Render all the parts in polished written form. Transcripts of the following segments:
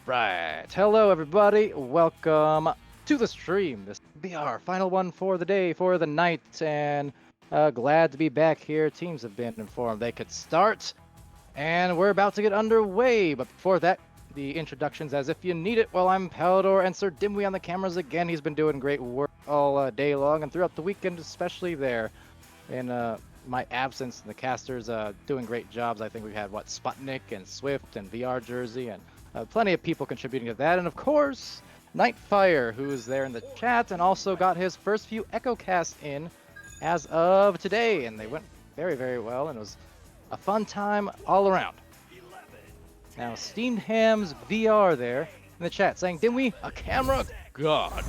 Right. Hello, everybody. Welcome to the stream. This will be our final one for the day, for the night, and glad to be back here. Teams have been informed they could start, and we're about to get underway. But before that, the introductions as if you need it. Well, I'm Palidore and SirDimwi on the cameras again. He's been doing great work all day long and throughout the weekend, especially there in my absence. The casters doing great jobs. I think we've had, Sputnik and Swift and VR Jersey and plenty of people contributing to that. And of course, Nightfire, who is there in the chat and also got his first few Echo casts in as of today. And they went very, very well. And it was a fun time all around. Now, Steamed Ham's VR there in the chat saying, "Dimwi, a camera god."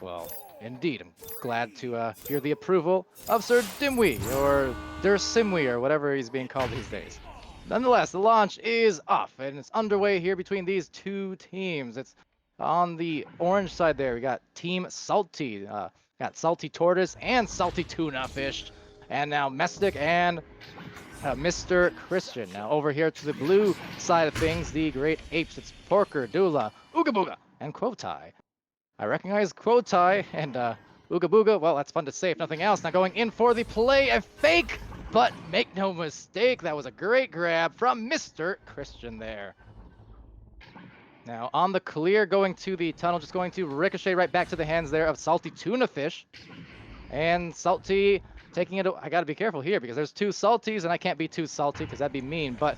Well, indeed, I'm glad to hear the approval of SirDimwi, or Simwi, or whatever he's being called these days. Nonetheless, the launch is off, and it's underway here between these two teams. It's on the orange side there. We got Team Salty, got Salty Tortoise and Salty Tuna Fish, and now Mestic and Mr. Christian. Now over here to the blue side of things, the great Apes. It's Porker, Dula, Ooga Booga, and Quotai. I recognize Quotai and Ooga Booga. Well, that's fun to say if nothing else. Now going in for the play, a fake, but make no mistake, that was a great grab from Mr. Christian there. Now on the clear, going to the tunnel, just going to ricochet right back to the hands there of Salty Tuna Fish. And Salty taking it. I got to be careful here because there's two Salties and I can't be too salty because that'd be mean. But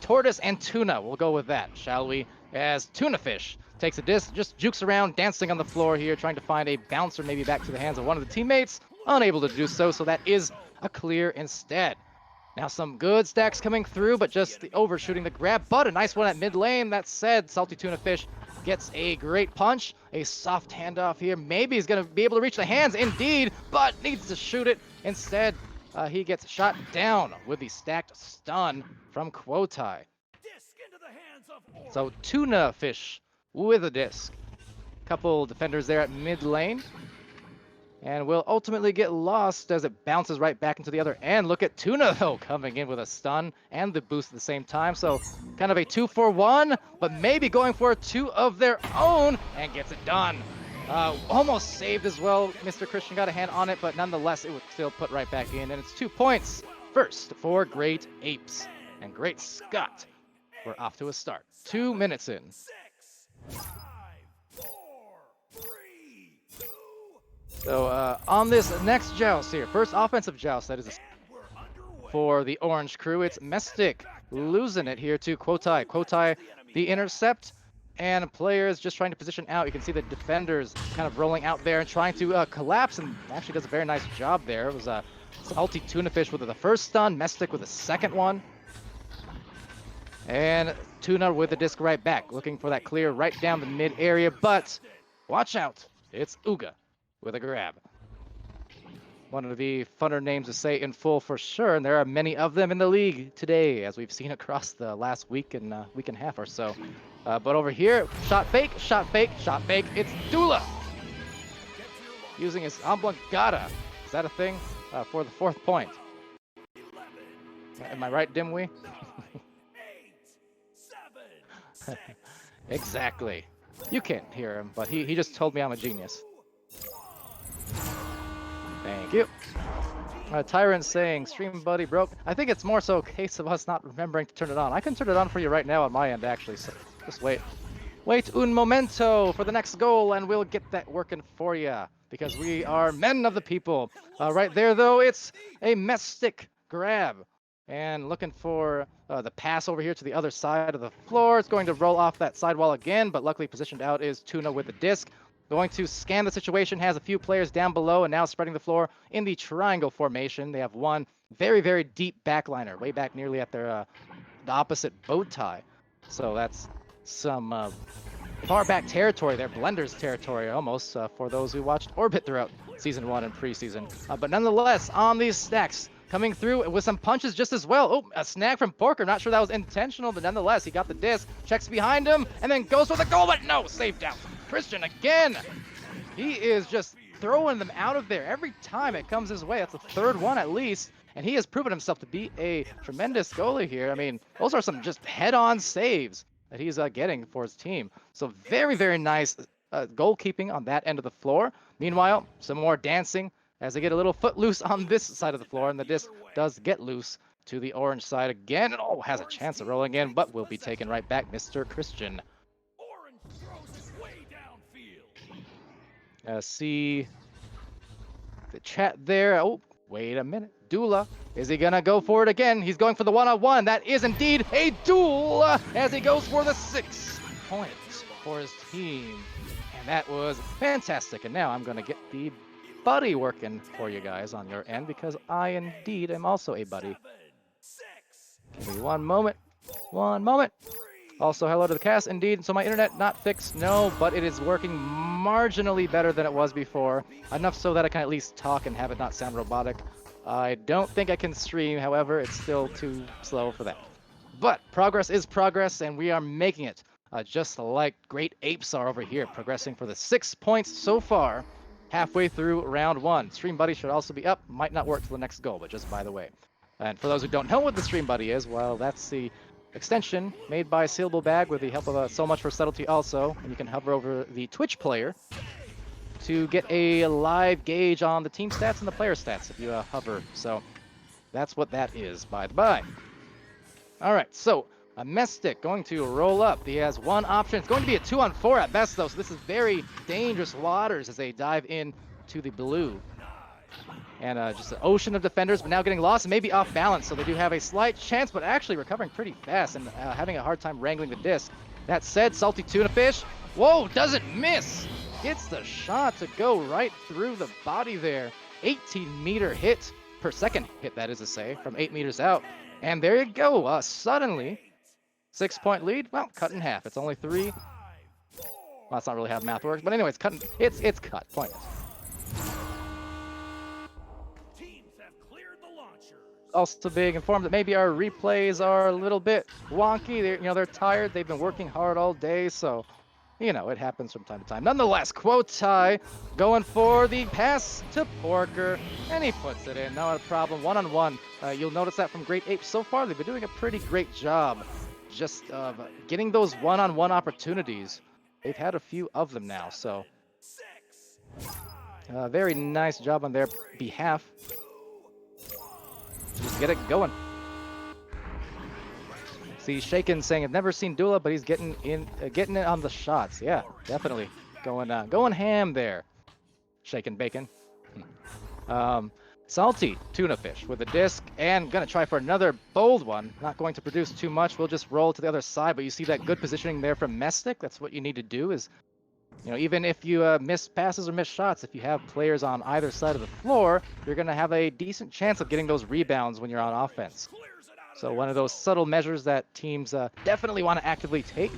Tortoise and Tuna, we'll go with that, shall we? As Tuna Fish takes a disc, just jukes around, dancing on the floor here, trying to find a bouncer maybe back to the hands of one of the teammates. Unable to do so, so that is a clear instead. Now some good stacks coming through, but just the overshooting the grab, but a nice one at mid lane. That said, Salty Tuna Fish gets a great punch, a soft handoff here. Maybe he's going to be able to reach the hands, indeed, but needs to shoot it. Instead, he gets shot down with the stacked stun from Quotai. So Tuna Fish with a disc. Couple defenders there at mid lane. And will ultimately get lost as it bounces right back into the other end. Look at Tuna, though, coming in with a stun and the boost at the same time. So kind of a 2-for-1, but maybe going for a 2 of their own and gets it done. Almost saved as well. Mr. Christian got a hand on it, but nonetheless, it was still put right back in. And it's 2 points first for Great Apes. And Great Scott, we're off to a start. 2 minutes in. So on this next joust here, first offensive joust that is for the orange crew, it's Mestic losing it here to Quotai. Quotai, the intercept, and players just trying to position out. You can see the defenders kind of rolling out there and trying to collapse, and actually does a very nice job there. It was a Salty Tuna Fish with the first stun, Mestic with the second one. And Tuna with the disc right back, looking for that clear right down the mid area, but watch out, it's Ooga with a grab. One of the funner names to say in full for sure, and there are many of them in the league today, as we've seen across the last week and a half or so. But over here, shot fake, shot fake, shot fake. It's Dula using his Oblongata. Is that a thing? For the 4th point. Am I right, Dimwi? Exactly. You can't hear him, but he just told me I'm a genius. Thank you. Tyrant saying, stream buddy broke. I think it's more so a case of us not remembering to turn it on. I can turn it on for you right now on my end, actually, so just wait. Wait un momento for the next goal, and we'll get that working for you, because we are men of the people. Right there, though, it's a Mestic grab. And looking for the pass over here to the other side of the floor. It's going to roll off that sidewall again, but luckily positioned out is Tuna with the disc. Going to scan the situation, has a few players down below, and now spreading the floor in the triangle formation. They have one very, very deep backliner, way back nearly at their the opposite bow tie. So that's some far back territory there, Blender's territory almost, for those who watched Orbit throughout Season 1 and preseason. But nonetheless, on these stacks, coming through with some punches just as well. Oh, a snag from Porker. Not sure that was intentional, but nonetheless, he got the disc, checks behind him, and then goes for the goal, but no, saved out. Christian again. He is just throwing them out of there every time it comes his way. That's the 3rd one at least, and he has proven himself to be a tremendous goalie here. I mean, those are some just head-on saves that he's getting for his team. So very, very nice goalkeeping on that end of the floor. Meanwhile, some more dancing as they get a little foot loose on this side of the floor, and the disc does get loose to the orange side again. And oh, has a chance of rolling in, but will be taken right back, Mr. Christian. See the chat there. Oh, wait a minute. Dula, is he gonna go for it again? He's going for the one-on-one. That is indeed a duel as he goes for the 6 points for his team. And that was fantastic. And now I'm gonna get the buddy working for you guys on your end, because I indeed am also a buddy. Give me one moment. One moment. Also, hello to the cast. Indeed, so my internet not fixed, no, but it is working marginally better than it was before. Enough so that I can at least talk and have it not sound robotic. I don't think I can stream, however, it's still too slow for that. But progress is progress, and we are making it. Just like great apes are over here, progressing for the 6 points so far, halfway through round 1. Stream Buddy should also be up. Might not work till the next goal, but just by the way. And for those who don't know what the Stream Buddy is, well, that's the extension made by Sealable Bag with the help of So Much for Subtlety also. And you can hover over the Twitch player to get a live gauge on the team stats and the player stats if you hover. So that's what that is, by the by. All right, so a Mestic going to roll up. He has one option. It's going to be a 2-on-4 at best, though, so this is very dangerous waters as they dive in to the blue. And just an ocean of defenders, but now getting lost and maybe off balance, so they do have a slight chance, but actually recovering pretty fast and having a hard time wrangling the disc. That said, Salty Tuna Fish, whoa, doesn't miss. Gets the shot to go right through the body there. 18-meter hit per second hit, that is to say, from 8 meters out. And there you go, suddenly, 6-point lead, well, cut in half. It's only 3. Well, that's not really how math works, but anyway, it's cut, pointless. Also being informed that maybe our replays are a little bit wonky. They're tired. They've been working hard all day, so it happens from time to time. Nonetheless, Quotai going for the pass to Porker, and he puts it in. Not a problem. One-on-one. You'll notice that from Great Apes so far, they've been doing a pretty great job just of getting those one-on-one opportunities. They've had a few of them now, so very nice job on their behalf. Just get it going. See, Shaken saying, I've never seen Dula, but he's getting it on the shots. Yeah, definitely going ham there. Shaken Bacon. Salty Tuna Fish with a disc, and gonna try for another bold one. Not going to produce too much. We'll just roll to the other side, but you see that good positioning there from Mestic. That's what you need to do is, even if you miss passes or miss shots, if you have players on either side of the floor, you're going to have a decent chance of getting those rebounds when you're on offense. So one of those subtle measures that teams definitely want to actively take.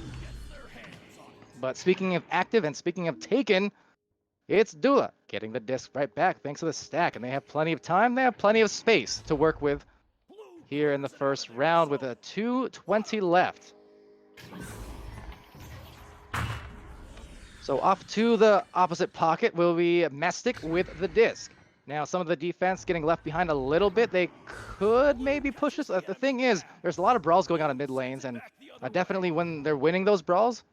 But speaking of active and speaking of taken, it's Dula getting the disc right back thanks to the stack. And they have plenty of time. They have plenty of space to work with here in the first round with a 2:20 left. So off to the opposite pocket will be Mestic with the disc. Now some of the defense getting left behind a little bit. They could maybe push this. The thing is, there's a lot of brawls going on in mid lanes, and definitely when they're winning those brawls,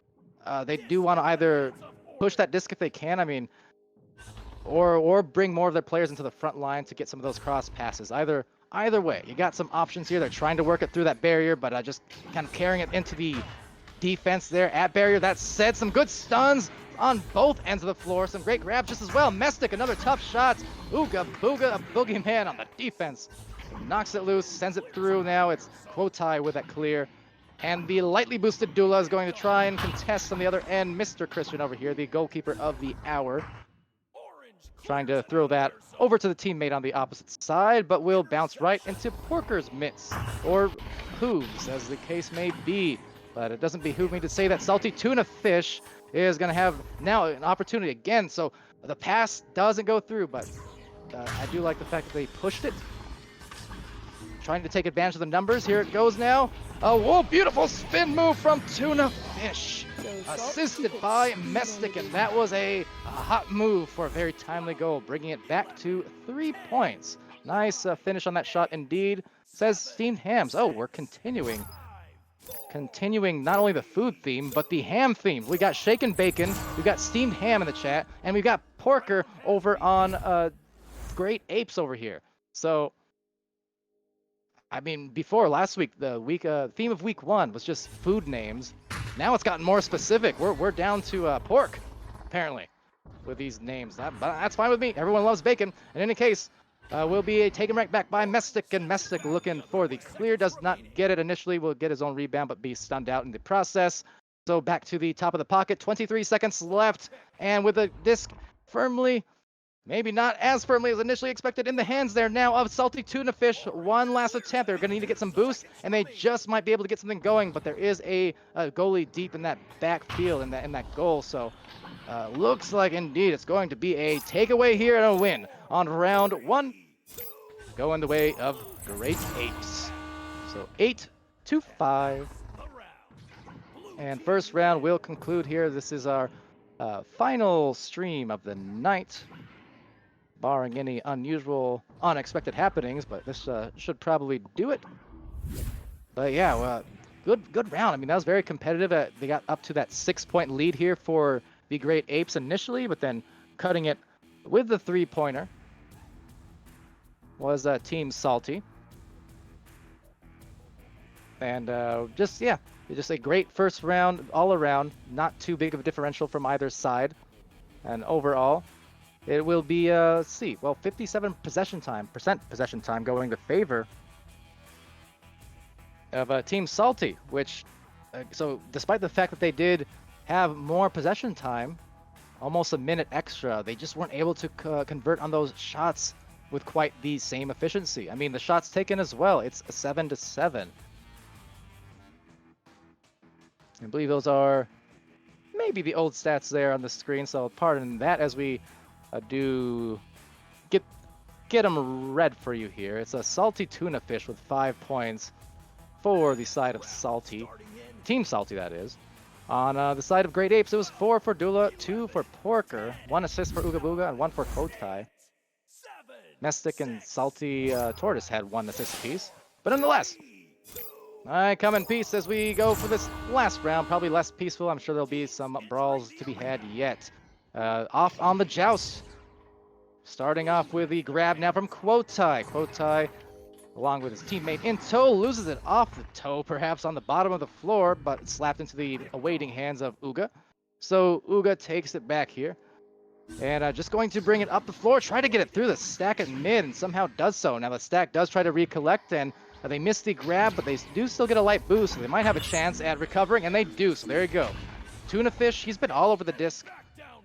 they do want to either push that disc if they can. I mean, or bring more of their players into the front line to get some of those cross passes. Either way, you got some options here. They're trying to work it through that barrier, but just kind of carrying it into the defense there at barrier. That said, some good stuns on both ends of the floor. Some great grabs just as well. Mestic, another tough shot. Ooga booga, a boogeyman on the defense. Knocks it loose, sends it through. Now it's Quotai with that clear. And the lightly boosted Dula is going to try and contest on the other end. Mr. Christian over here, the goalkeeper of the hour. Trying to throw that over to the teammate on the opposite side, but will bounce right into Porker's mitts, or hooves, as the case may be. But it doesn't behoove me to say that Salty Tuna Fish is going to have now an opportunity again. So the pass doesn't go through, but I do like the fact that they pushed it. Trying to take advantage of the numbers. Here it goes now. Oh, whoa, beautiful spin move from Tuna Fish. Assisted by Mestic, and that was a hot move for a very timely goal, bringing it back to 3 points. Nice finish on that shot indeed, says Steamed Hams. Oh, we're continuing. continuing not only the food theme, but the ham theme. We got shaken bacon, we got steamed ham in the chat, and we got porker over on Great Apes over here. So, I mean, before last week, the theme of week 1 was just food names. Now it's gotten more specific. We're down to pork, apparently, with these names. But that's fine with me. Everyone loves bacon. In any case, we'll be taken right back by Mestic, and Mestic looking for the clear. Does not get it initially. Will get his own rebound, but be stunned out in the process. So back to the top of the pocket. 23 seconds left, and with the disc firmly, maybe not as firmly as initially expected, in the hands there now of Salty Tuna Fish. One last attempt. They're going to need to get some boost, and they just might be able to get something going, but there is a goalie deep in that backfield in that goal. So looks like indeed it's going to be a takeaway here and a win on round 1, going the way of Great Apes. So 8-5. And first round will conclude here. This is our final stream of the night, barring any unusual, unexpected happenings, but this should probably do it. But yeah, well, good round. I mean, that was very competitive. They got up to that 6-point lead here for the Great Apes initially, but then cutting it with the 3-pointer was Team Salty. And just a great first round all around. Not too big of a differential from either side. And overall, it will be, 57% possession time going to favor of Team Salty, which, so despite the fact that they did have more possession time, almost a minute extra, they just weren't able to convert on those shots with quite the same efficiency. I mean, the shots taken as well, it's a 7-7. I believe those are maybe the old stats there on the screen, so pardon that as we do get them read for you here. It's a Salty Tuna Fish with 5 points for the side of Salty. Team Salty, that is. On the side of Great Apes, it was 4 for Dula, 2 for Porker, 1 assist for Ooga Booga, and 1 for Kotai. Mestic and Salty Tortoise had 1 assist apiece. But nonetheless, I come in peace as we go for this last round. Probably less peaceful. I'm sure there'll be some brawls to be had yet. Off on the joust. Starting off with the grab now from Quotai. Quotai, along with his teammate in tow, loses it off the toe, perhaps on the bottom of the floor, but slapped into the awaiting hands of Ooga. So Ooga takes it back here. And just going to bring it up the floor, try to get it through the stack at mid, and somehow does so. Now the stack does try to recollect, and they miss the grab, but they do still get a light boost, so they might have a chance at recovering, and they do, so there you go. Tuna Fish, he's been all over the disc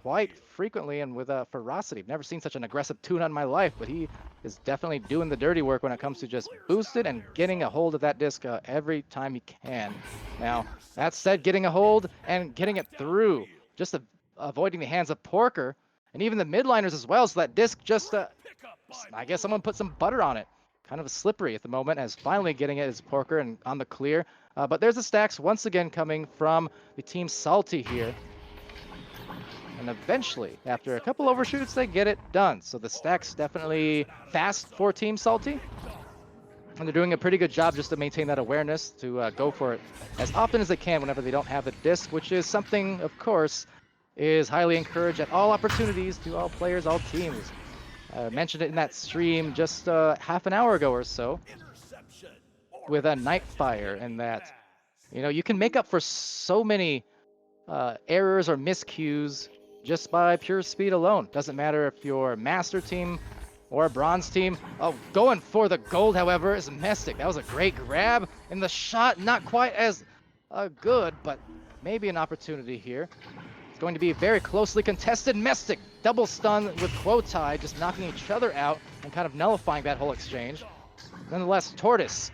quite frequently and with ferocity. I've never seen such an aggressive tuna in my life, but he is definitely doing the dirty work when it comes to just boost it and getting a hold of that disc every time he can. Now, that said, getting a hold and getting it through, just avoiding the hands of Porker, and even the midliners as well, so that disc just, I guess someone put some butter on it. Kind of slippery at the moment, as finally getting it is Porker and on the clear. But there's the stacks once again coming from the Team Salty here. And eventually, after a couple overshoots, they get it done. So the stacks definitely fast for Team Salty. And they're doing a pretty good job just to maintain that awareness, to go for it as often as they can whenever they don't have the disc, which is something, of course, is highly encouraged at all opportunities to all players, all teams. I mentioned it in that stream just half an hour ago or so with a Nightfire, and that, you know, you can make up for so many errors or miscues just by pure speed alone. Doesn't matter if you're a Master team or a Bronze team. Oh, going for the gold, however, is Mestic. That was a great grab, and the shot not quite as good, but maybe an opportunity here. It's going to be very closely contested. Mestic double stun with Quotai, just knocking each other out and kind of nullifying that whole exchange. Nonetheless, Tortoise,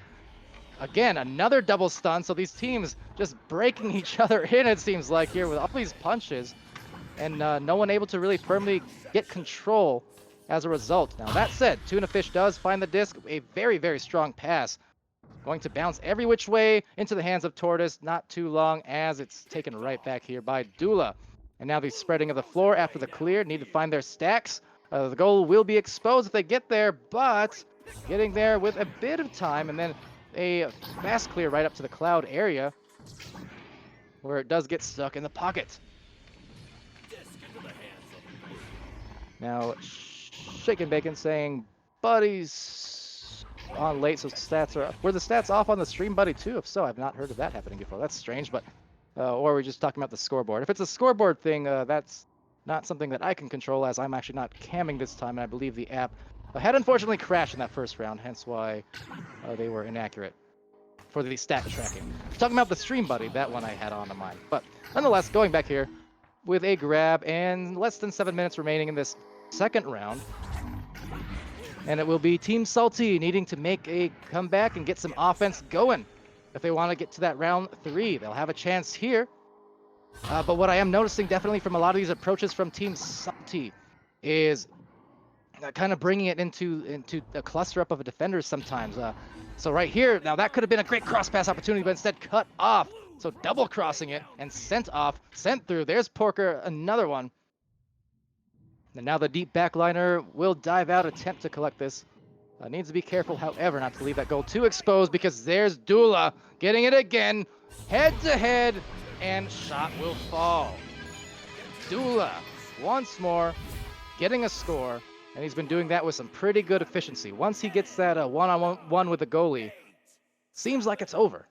again, another double stun. So these teams just breaking each other in, it seems like, here with all these punches. And no one able to really firmly get control as a result. Now, that said, Tuna Fish does find the disc. A very, very strong pass. Going to bounce every which way into the hands of Tortoise. Not too long as it's taken right back here by Dula. And now the spreading of the floor after the clear. Need to find their stacks. The goal will be exposed if they get there, but getting there with a bit of time, and then a fast clear right up to the cloud area. where it does get stuck in the pocket. Now, Shake and Bacon saying, buddies on late, so stats are... Were the stats off on the stream, buddy, too? If so, I've not heard of that happening before. That's strange, but... or are we just talking about the scoreboard? If it's a scoreboard thing, that's not something that I can control, as I'm actually not camming this time, and I believe the app had unfortunately crashed in that first round, hence why they were inaccurate for the stat tracking. Talking about the stream, buddy, that one I had on mind. But nonetheless, going back here with a grab and less than 7 minutes remaining in this second round. And it will be Team Salty needing to make a comeback and get some offense going. If they want to get to that round 3, they'll have a chance here. But what I am noticing definitely from a lot of these approaches from Team Salty is kind of bringing it into a cluster up of defenders sometimes. So right here, now that could have been a great cross pass opportunity, but instead cut off. So double crossing it and sent off, sent through. There's Porker, another one. And now the deep backliner will dive out, attempt to collect this. Needs to be careful, however, not to leave that goal too exposed, because there's Dula getting it again, head to head, and shot will fall. Dula, once more, getting a score, and he's been doing that with some pretty good efficiency. Once he gets that one-on-one with the goalie, seems like it's over.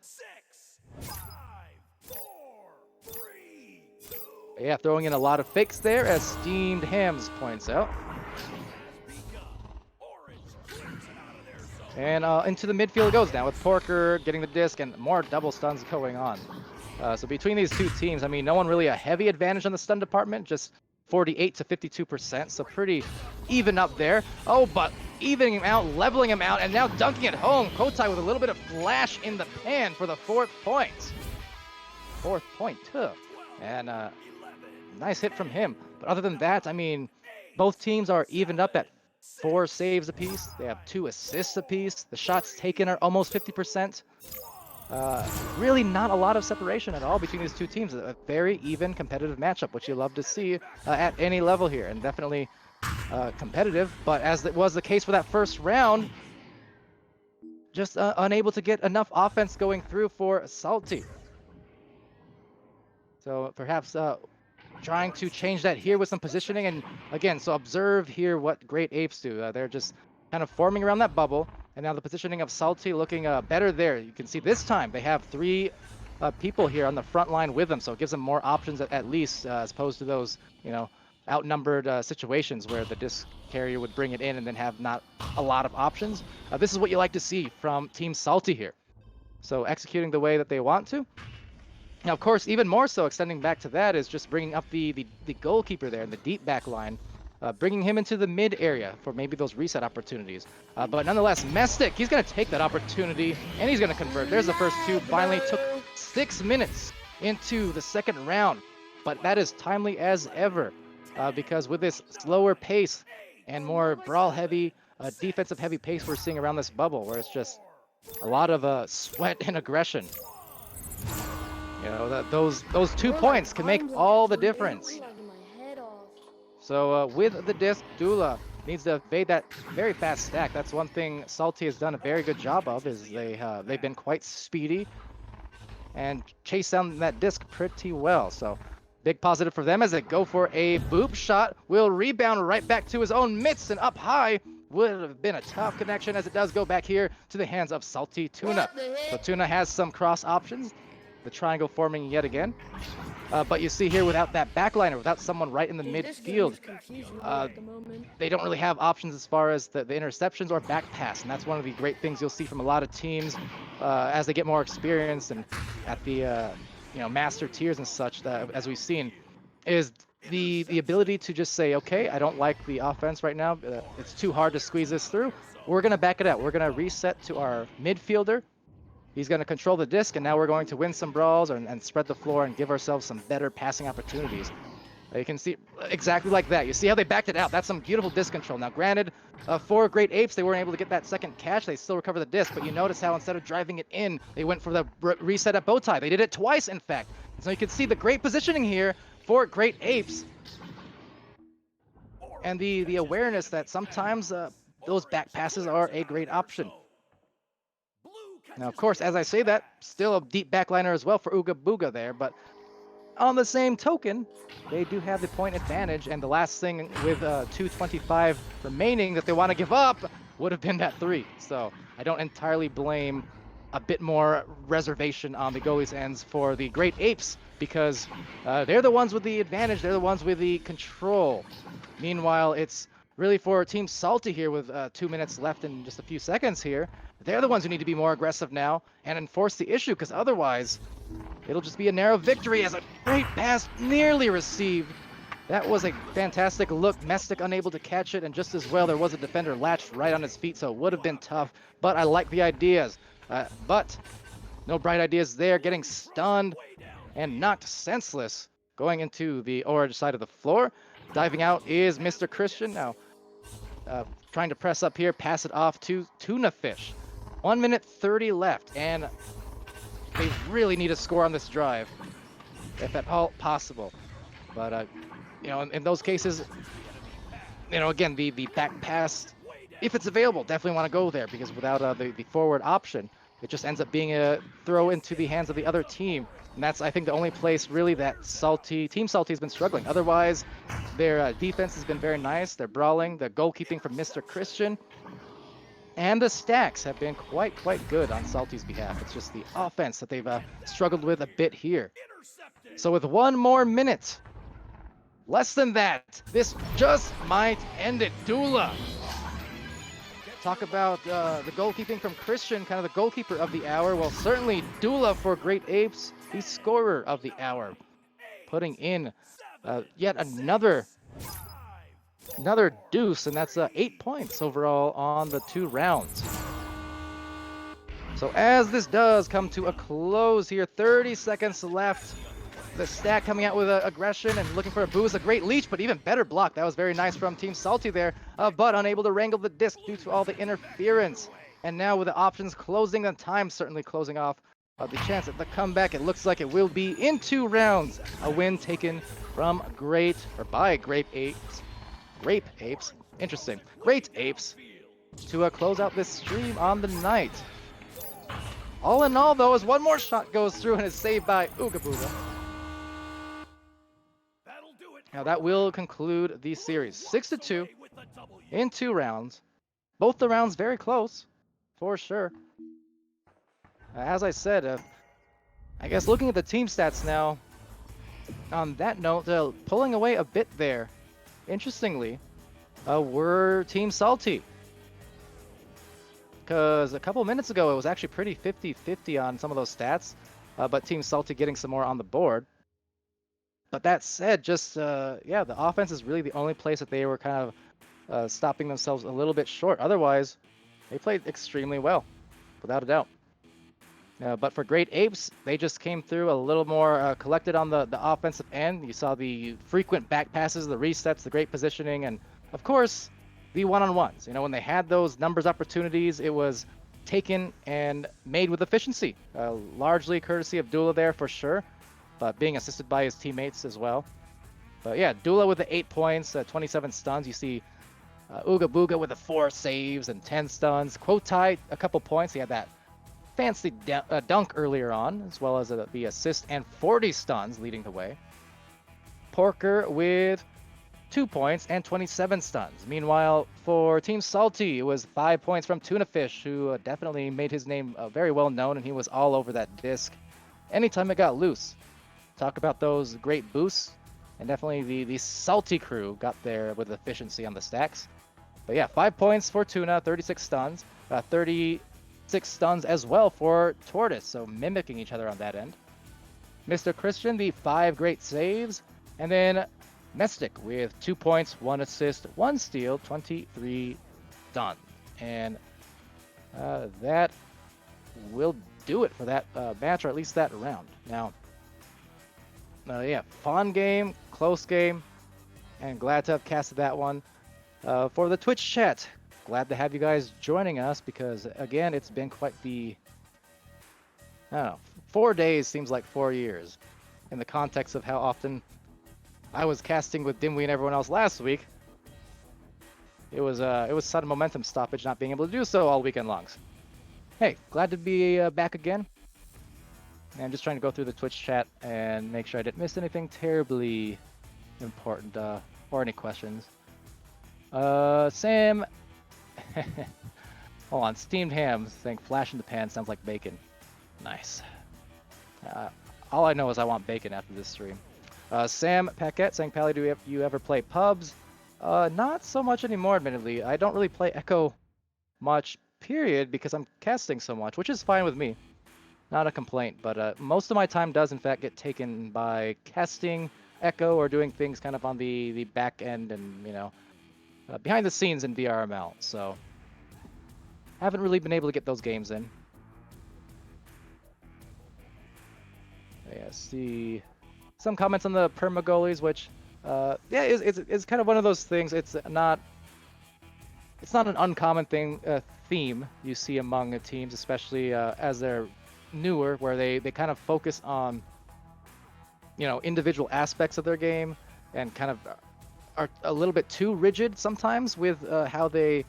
Yeah, throwing in a lot of fakes there, as Steamed Hams points out. And into the midfield it goes now with Porker getting the disc and more double stuns going on. So between these two teams, I mean, no one really a heavy advantage on the stun department, just 48 to 52%, so pretty even up there. Oh, but evening him out, leveling him out, and now dunking it home. Kotai with a little bit of flash in the pan for the 4th point. 4th point, too. And nice hit from him. But other than that, I mean, both teams are evened up at 4 saves apiece. They have 2 assists apiece. The shots taken are almost 50%. Really not a lot of separation at all between these two teams. A very even competitive matchup, which you love to see at any level here, and definitely competitive. But as it was the case for that first round, just unable to get enough offense going through for Salty. So perhaps trying to change that here with some positioning. And again, so observe here what great Apes do. They're just kind of forming around that bubble. And now the positioning of Salty looking better there. You can see this time they have 3 people here on the front line with them. So it gives them more options at least as opposed to those, you know, outnumbered situations where the disc carrier would bring it in and then have not a lot of options. This is what you like to see from Team Salty here. So executing the way that they want to. Now, of course, even more so, extending back to that, is just bringing up the goalkeeper there in the deep back line, bringing him into the mid area for maybe those reset opportunities. But nonetheless, Mestic, he's going to take that opportunity, and he's going to convert. There's the first 2. Finally took 6 minutes into the second round, but that is timely as ever, because with this slower pace and more brawl-heavy, defensive-heavy pace we're seeing around this bubble, where it's just a lot of sweat and aggression. You know, those 2 points can make all the difference. So with the disc, Dula needs to evade that very fast stack. That's one thing Salty has done a very good job of, is they've been quite speedy and chase down that disc pretty well. So big positive for them as they go for a boop shot. Will rebound right back to his own mitts, and up high would have been a tough connection, as it does go back here to the hands of Salty Tuna. So Tuna has some cross options. The triangle forming yet again. But you see here, without that backliner, without someone right in the midfield, they don't really have options as far as the interceptions or back pass. And that's one of the great things you'll see from a lot of teams as they get more experience and at the master tiers and such, as we've seen, is the ability to just say, okay, I don't like the offense right now. It's too hard to squeeze this through. We're going to back it out. We're going to reset to our midfielder. He's going to control the disc, and now we're going to win some brawls and spread the floor and give ourselves some better passing opportunities. You can see exactly like that. You see how they backed it out. That's some beautiful disc control. Now, granted, for Great Apes, they weren't able to get that second catch. They still recover the disc, but you notice how instead of driving it in, they went for the reset at bow tie. They did it twice, in fact. So you can see the great positioning here for Great Apes, and the awareness that sometimes those back passes are a great option. Now, of course, as I say that, still a deep backliner as well for Ooga Booga there, but on the same token, they do have the point advantage, and the last thing with 2:25 remaining that they want to give up would have been that 3. So I don't entirely blame a bit more reservation on the goalie's ends for the Great Apes, because they're the ones with the advantage, they're the ones with the control. Meanwhile, it's really for Team Salty here with 2 minutes left and just a few seconds here. They're the ones who need to be more aggressive now and enforce the issue, because otherwise it'll just be a narrow victory as a great pass nearly received. That was a fantastic look. Mestic unable to catch it, and just as well, there was a defender latched right on his feet, so it would have been tough, but I like the ideas. But no bright ideas there, getting stunned and knocked senseless going into the orange side of the floor. Diving out is Mr. Christian. Now, trying to press up here, pass it off to Tuna Fish. 1 minute 30 left, and they really need a score on this drive, if at all possible. But, in those cases, again, the back pass, if it's available, definitely want to go there, because without the forward option, it just ends up being a throw into the hands of the other team. And that's, I think, the only place really that Team Salty has been struggling. Otherwise, their defense has been very nice. They're brawling. The goalkeeping from Mr. Christian. And the stacks have been quite good on Salty's behalf. It's just the offense that they've struggled with a bit here. So with 1 more minute, less than that, this just might end it. Dula. Talk about the goalkeeping from Christian, kind of the goalkeeper of the hour. Well, certainly Dula for Great Apes, the scorer of the hour, putting in yet another deuce, and that's 8 points overall on the 2 rounds. So as this does come to a close here, 30 seconds left. The stack coming out with aggression and looking for a boost. A great leech, but even better block. That was very nice from Team Salty there, but unable to wrangle the disc due to all the interference. And now with the options closing, the time certainly closing off the chance at the comeback. It looks like it will be in 2 rounds. A win taken from by Grape Apes. Interesting. Great Apes to close out this stream on the night. All in all, though, as one more shot goes through and is saved by Ooga Booga. Now that will conclude the series. 6-2 in 2 rounds. Both the rounds very close, for sure. As I said, I guess looking at the team stats now, on that note, pulling away a bit there, interestingly, were Team Salty. Because a couple minutes ago, it was actually pretty 50-50 on some of those stats, but Team Salty getting some more on the board. But that said, just, the offense is really the only place that they were kind of stopping themselves a little bit short. Otherwise, they played extremely well, without a doubt. But for Great Apes, they just came through a little more collected on the offensive end. You saw the frequent back passes, the resets, the great positioning, and, of course, the one-on-ones. When they had those numbers opportunities, it was taken and made with efficiency. Largely courtesy of Dula there, for sure, but being assisted by his teammates as well. But yeah, Dula with the 8 points, 27 stuns. You see Ooga Booga with the 4 saves and 10 stuns. Quotai, a couple points. He had that fancy dunk earlier on, as well as the assist and 40 stuns leading the way. Porker with 2 points and 27 stuns. Meanwhile, for Team Salty, it was 5 points from Tuna Fish, who definitely made his name very well known, and he was all over that disc anytime it got loose. Talk about those great boosts, and definitely the Salty crew got there with efficiency on the stacks. But yeah, 5 points for Tuna, 36 stuns, 36 stuns as well for Tortoise, so mimicking each other on that end. Mr. Christian, the 5 great saves, and then Mestic with 2 points, 1 assist, 1 steal, 23 done. And that will do it for that match, or at least that round. Now, fun game, close game, and glad to have casted that one. For the Twitch chat, glad to have you guys joining us, because, again, it's been quite the, 4 days seems like 4 years in the context of how often I was casting with Dimwi and everyone else last week. It was sudden momentum stoppage not being able to do so all weekend longs. Hey, glad to be back again. I'm just trying to go through the Twitch chat and make sure I didn't miss anything terribly important or any questions. Sam, hold on. Steamed ham saying flash in the pan sounds like bacon. Nice. All I know is I want bacon after this stream. Sam Paquette saying, Pally, do you ever play pubs? Not so much anymore, admittedly. I don't really play Echo much, period, because I'm casting so much, which is fine with me. Not a complaint, but most of my time does in fact get taken by casting Echo or doing things kind of on the back end and, behind the scenes in VRML. So haven't really been able to get those games in. Yeah, see some comments on the perma goalies, which yeah, it's kind of one of those things. It's not an uncommon theme you see among teams, especially as they're newer, where they kind of focus on individual aspects of their game and kind of are a little bit too rigid sometimes with how they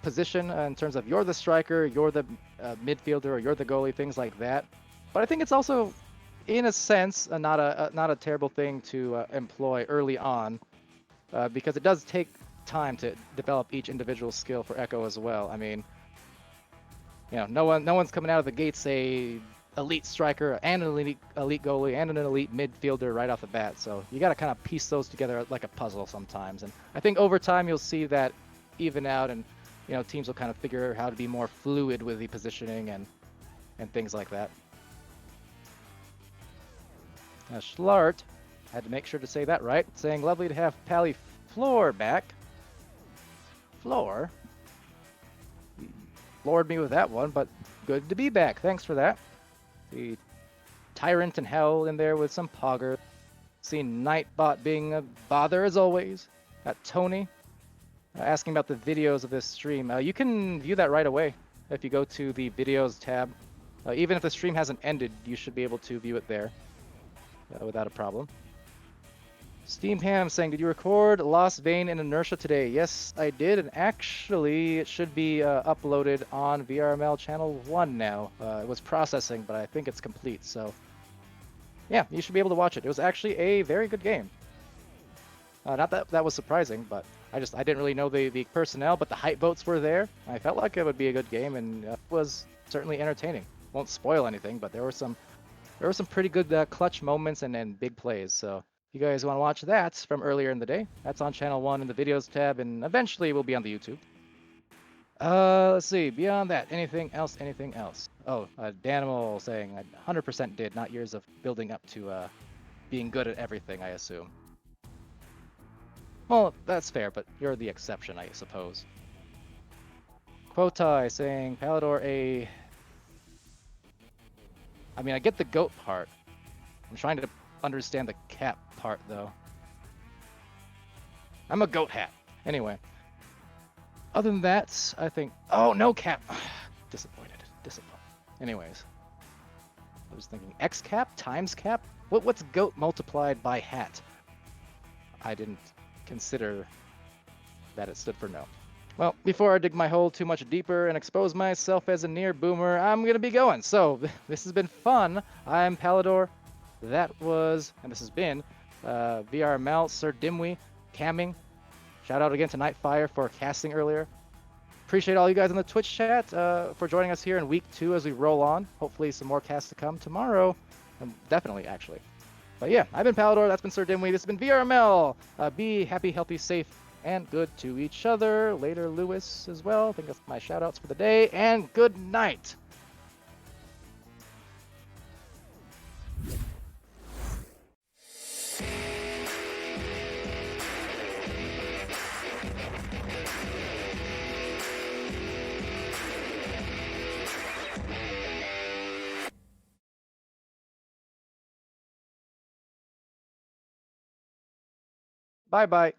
position in terms of you're the striker, you're the midfielder, or you're the goalie, things like that. But I think it's also, in a sense, not a terrible thing to employ early on, because it does take time to develop each individual skill for Echo as well. I mean, no one's coming out of the gates a elite striker and an elite goalie and an elite midfielder right off the bat. So you got to kind of piece those together like a puzzle sometimes. And I think over time you'll see that even out, and teams will kind of figure out how to be more fluid with the positioning and things like that. Schlart, had to make sure to say that right, saying lovely to have Pally Floor back. Floor? Floored me with that one, but good to be back. Thanks for that. The Tyrant and Hell in there with some Pogger. Seen Nightbot being a bother as always. Got Tony asking about the videos of this stream. You can view that right away if you go to the videos tab. Even if the stream hasn't ended, you should be able to view it there without a problem. Steam Ham saying, did you record Lost Vein and Inertia today? Yes, I did, and actually it should be uploaded on VRML channel 1 now. It was processing, but I think it's complete, so yeah, you should be able to watch it. It was actually a very good game. Not that that was surprising, but I didn't really know the personnel, but the hype votes were there. I felt like it would be a good game, and it was certainly entertaining. Won't spoil anything, but there were some pretty good clutch moments and big plays, so if you guys want to watch that from earlier in the day, that's on channel 1 in the videos tab, and eventually it will be on the YouTube. Let's see, beyond that, anything else? Oh, Danimal saying, I 100% did, not years of building up to being good at everything, I assume. Well, that's fair, but you're the exception, I suppose. Quotai saying, Palidore I mean, I get the goat part. I'm trying to understand the cap part, though. I'm a goat hat. Anyway. Other than that, I think... Oh, no cap! Disappointed. Anyways. I was thinking X cap? Times cap? What's goat multiplied by hat? I didn't consider that it stood for no. Well, before I dig my hole too much deeper and expose myself as a near boomer, I'm gonna be going. So, this has been fun. I'm Palidore. That was, and this has been, VRML, SirDimwi, camming. Shout out again to Nightfire for casting earlier. Appreciate all you guys in the Twitch chat for joining us here in week 2 as we roll on. Hopefully some more casts to come tomorrow. Definitely, actually. But yeah, I've been Palidore, that's been SirDimwi, this has been VRML. Be happy, healthy, safe, and good to each other. Later, Lewis as well. I think that's my shout outs for the day. And good night. Bye-bye.